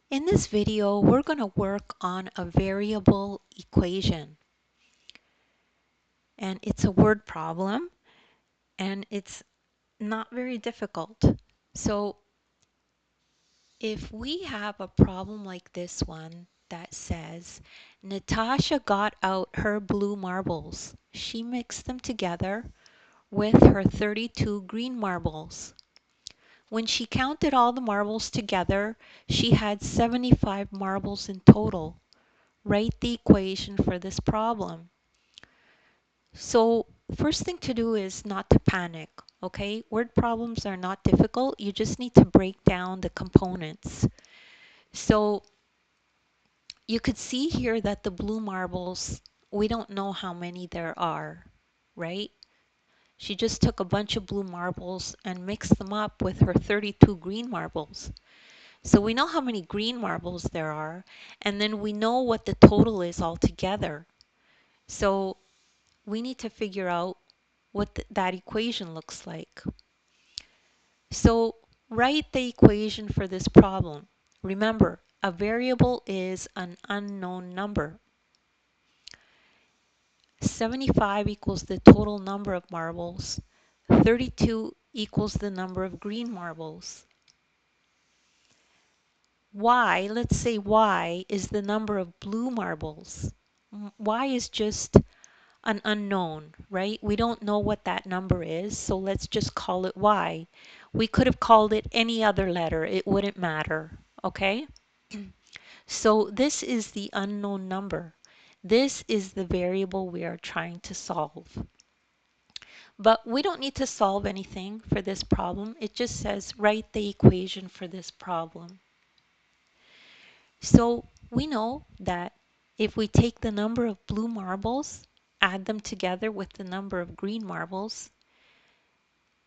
In this video, we're going to work on a variable equation, and it's a word problem, and it's not very difficult. So if we have a problem like this one that says, Natasha got out her blue marbles. She mixed them together with her 32 green marbles. When she counted all the marbles together, she had 75 marbles in total. Write the equation for this problem. So first thing to do is not to panic, okay? Word problems are not difficult. You just need to break down the components. So you could see here that the blue marbles, we don't know how many there are, right? She just took a bunch of blue marbles and mixed them up with her 32 green marbles. So we know how many green marbles there are, and then we know what the total is altogether. So we need to figure out what that equation looks like. So write the equation for this problem. Remember, a variable is an unknown number. 75 equals the total number of marbles. 32 equals the number of green marbles. Y, let's say Y is the number of blue marbles. Y is just an unknown, right? We don't know what that number is, so let's just call it Y. We could have called it any other letter, it wouldn't matter, okay? So this is the unknown number. This is the variable we are trying to solve. But we don't need to solve anything for this problem. It just says write the equation for this problem. So we know that if we take the number of blue marbles, add them together with the number of green marbles,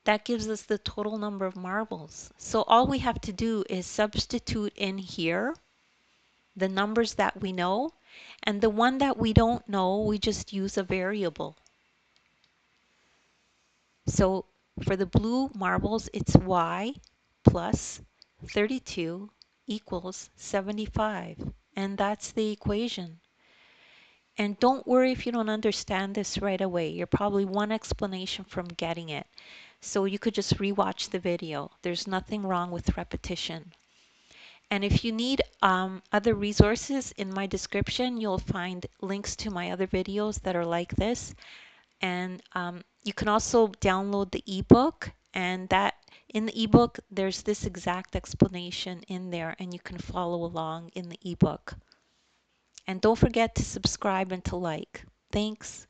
that gives us the total number of marbles. So all we have to do is substitute in here the numbers that we know, and the one that we don't know, we just use a variable. So for the blue marbles, it's Y plus 32 equals 75, and that's the equation. And don't worry if you don't understand this right away. You're probably one explanation from getting it. So you could just rewatch the video. There's nothing wrong with repetition. And if you need other resources, in my description, you'll find links to my other videos that are like this. And you can also download the ebook, and that in the ebook, there's this exact explanation in there, and you can follow along in the ebook. And don't forget to subscribe and to like. Thanks.